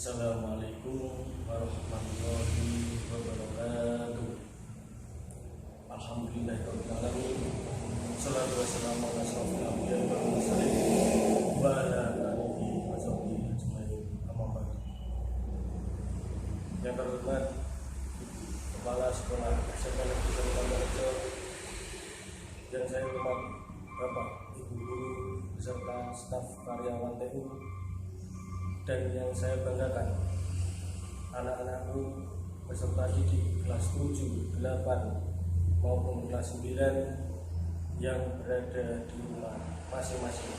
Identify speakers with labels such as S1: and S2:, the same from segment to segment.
S1: Assalamualaikum warahmatullahi wabarakatuh. Alhamdulillahirabbil alamin. Shalatu wassalamu ala asyrofil anbiya'i wal mursalin wa ala alihi wa sahbihi ajmain. Amma ba'du. Yang terhormat Kepala Sekolah SMP Negeri 1 Purworejo, yang saya hormat Bapak Ibu Guru beserta staf karyawan TU, dan yang saya banggakan anak-anakku beserta didik kelas 7, 8 maupun kelas 9 yang berada di rumah masing-masing.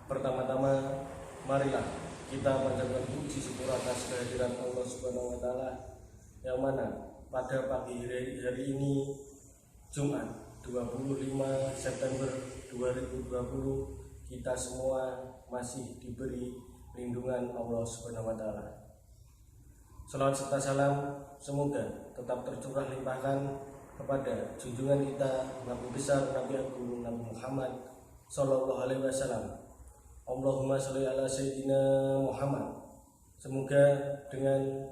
S1: Pertama-tama, marilah kita panjatkan puji syukur atas kehadiran Allah Subhanahu wa taala, yang mana pada pagi hari ini Jumat 25 September 2020 kita semua masih diberi lindungan Allah Subhanahu wa taala. Salawat serta salam semoga tetap tercurah limpahkan kepada junjungan kita Nabi besar Nabi Agung Nabi Muhammad sallallahu alaihi wasallam. Allahumma sholli ala sayyidina Muhammad. Semoga dengan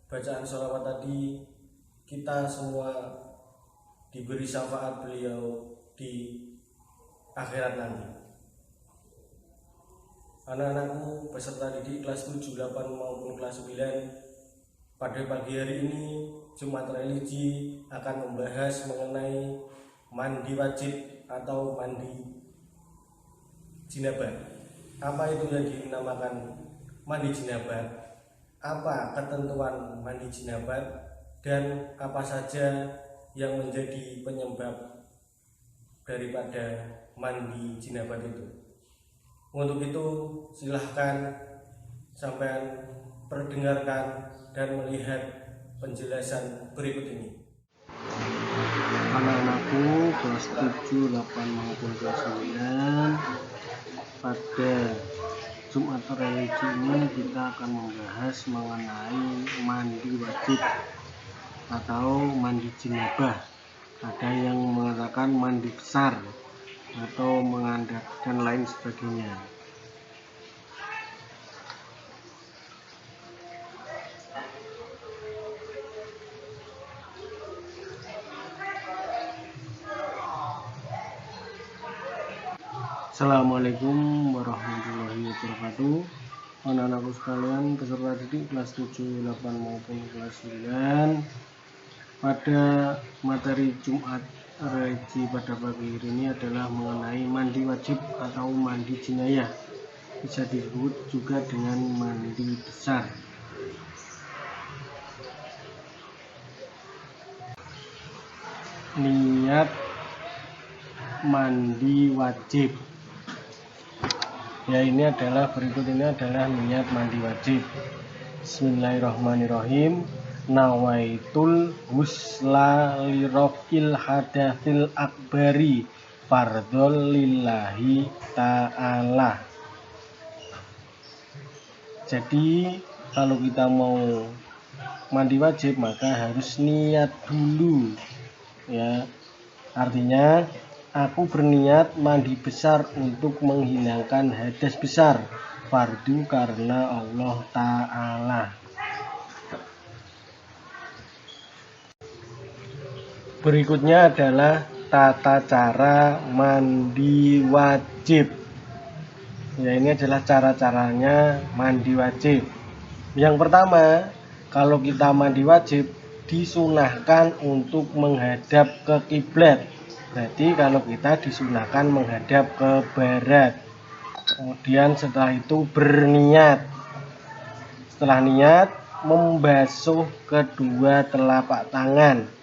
S1: bacaan sholawat tadi kita semua diberi syafaat beliau di akhirat nanti. Anak-anakku beserta didik kelas 7, 8 maupun kelas 9, pada pagi hari ini Jumat Religi akan membahas mengenai mandi wajib atau mandi jinabah. Apa itu yang dinamakan mandi jinabah? Apa ketentuan mandi jinabah dan apa saja yang menjadi penyebab daripada mandi jinabah itu? Untuk itu silahkan sampai perdengarkan dan melihat penjelasan berikut ini.
S2: Anak-anakku kelas 7, 8 maupun kelas 9, pada Jumat Religi ini kita akan membahas mengenai mandi wajib atau mandi jinabah. Ada yang mengatakan mandi besar atau mengandak dan lain sebagainya. Assalamualaikum warahmatullahi wabarakatuh. Anak-anakku sekalian peserta didik kelas 7, 8 maupun kelas 9, pada materi Jumat Religi pada pagi hari ini adalah mengenai mandi wajib atau mandi jinayah, bisa disebut juga dengan mandi besar. Niat mandi wajib, ya ini adalah berikut ini adalah niat mandi wajib. Bismillahirrahmanirrahim. Nawaitul husla lirofil hadatsil akbari fardhol lillahi ta'ala. Jadi kalau kita mau mandi wajib maka harus niat dulu, ya. Artinya aku berniat mandi besar untuk menghilangkan hadas besar, fardu karena Allah Ta'ala. Berikutnya adalah tata cara mandi wajib. Ya, ini adalah cara-caranya mandi wajib. Yang pertama, kalau kita mandi wajib disunahkan untuk menghadap ke kiblat. Berarti kalau kita disunahkan menghadap ke barat. Kemudian setelah itu berniat. Setelah niat, membasuh kedua telapak tangan.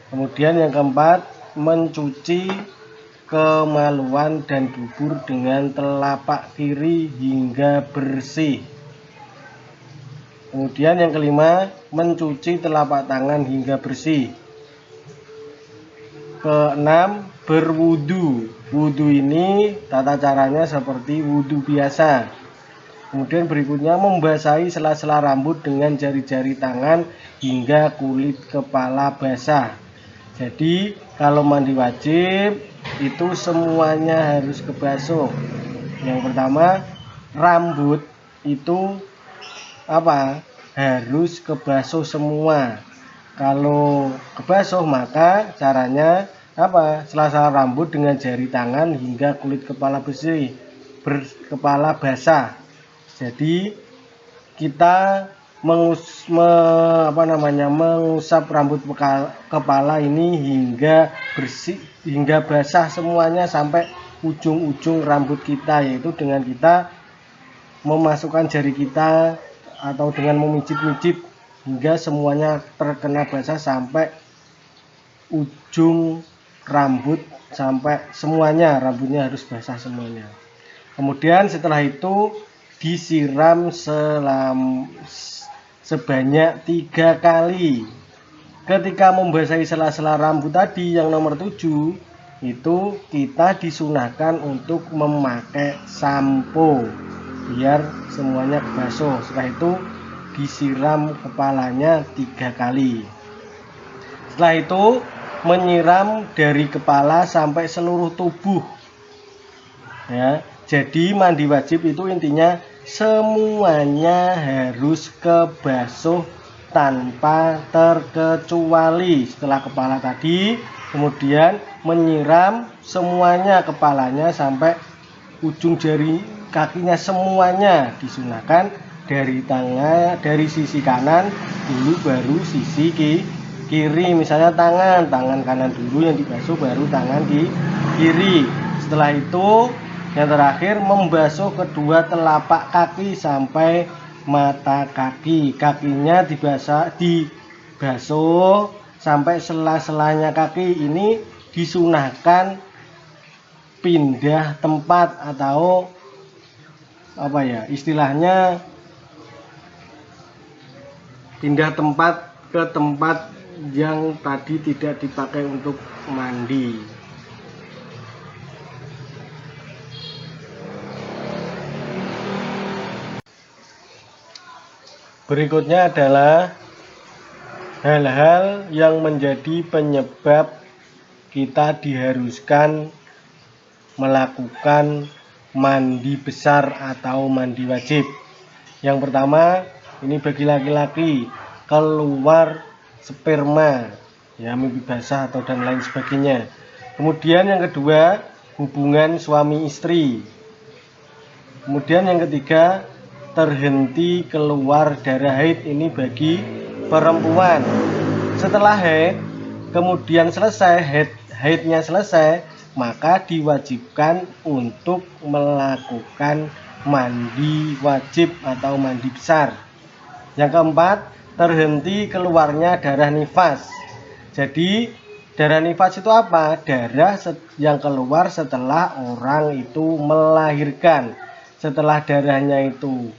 S2: Kemudian yang keempat, mencuci kemaluan dan dubur dengan telapak kiri hingga bersih. Kemudian yang kelima, mencuci telapak tangan hingga bersih. Keenam, berwudu. Wudu ini tata caranya seperti wudu biasa. Kemudian berikutnya membasahi sela-sela rambut dengan jari-jari tangan hingga kulit kepala basah. Jadi kalau mandi wajib itu semuanya harus kebasuh. Yang pertama, rambut itu harus kebasuh semua. Kalau kebasuh maka caranya sela-sela rambut dengan jari tangan hingga kulit kepala bersih, berkepala basah. Jadi kita mengusap rambut kepala ini hingga bersih, hingga basah semuanya sampai ujung-ujung rambut kita, yaitu dengan kita memasukkan jari kita atau dengan memijit-mijit hingga semuanya terkena basah sampai ujung rambut, sampai semuanya rambutnya harus basah semuanya. Kemudian setelah itu disiram sebanyak 3 kali. Ketika membasahi sela-sela rambut tadi yang nomor 7, itu kita disunahkan untuk memakai sampo biar semuanya kebasuh. Setelah itu disiram kepalanya 3 kali. Setelah itu menyiram dari kepala sampai seluruh tubuh. Ya, jadi mandi wajib itu intinya semuanya harus kebasuh tanpa terkecuali. Setelah kepala tadi, kemudian menyiram semuanya, kepalanya sampai ujung jari kakinya semuanya. Disunahkan dari sisi kanan dulu baru sisi kiri. Misalnya tangan kanan dulu yang dibasuh, baru tangan di kiri. Setelah itu yang terakhir membasuh kedua telapak kaki sampai mata kaki. Kakinya dibasuh sampai sela-selanya kaki. Ini disunahkan pindah tempat atau istilahnya pindah tempat ke tempat yang tadi tidak dipakai untuk mandi. Berikutnya adalah hal-hal yang menjadi penyebab kita diharuskan melakukan mandi besar atau mandi wajib. Yang pertama, ini bagi laki-laki, keluar sperma, mimpi basah atau dan lain sebagainya. Kemudian yang kedua, hubungan suami istri. Kemudian yang ketiga, terhenti keluar darah haid, ini bagi perempuan. Setelah haid, kemudian selesai haidnya selesai, maka diwajibkan untuk melakukan mandi wajib atau mandi besar. Yang keempat, terhenti keluarnya darah nifas. Jadi darah nifas itu apa? Darah yang keluar setelah orang itu melahirkan. Setelah darahnya itu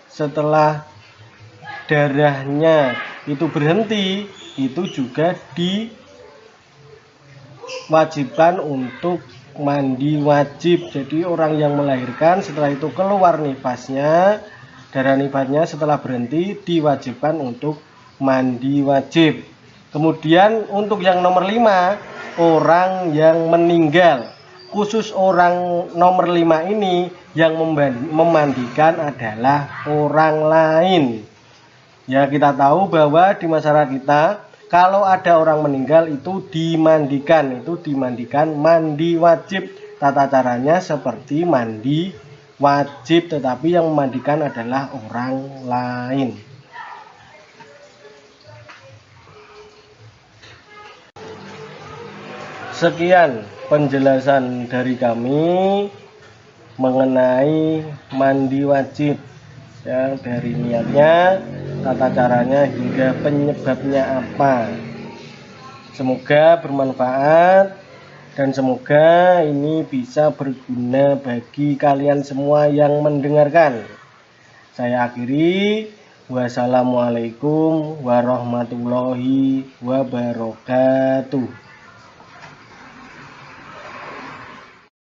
S2: setelah darahnya itu berhenti, itu juga diwajibkan untuk mandi wajib. Jadi orang yang melahirkan setelah itu keluar nifasnya, darah nifasnya setelah berhenti, diwajibkan untuk mandi wajib. Kemudian untuk yang nomor 5, orang yang meninggal. Khusus orang nomor 5 ini yang memandikan adalah orang lain. Ya, kita tahu bahwa di masyarakat kita kalau ada orang meninggal itu dimandikan mandi wajib. Tata caranya seperti mandi wajib, tetapi yang memandikan adalah orang lain. Sekian penjelasan dari kami mengenai mandi wajib, dari niatnya, tata caranya, hingga penyebabnya apa. Semoga bermanfaat dan semoga ini bisa berguna bagi kalian semua yang mendengarkan. Saya akhiri, wassalamualaikum warahmatullahi wabarakatuh.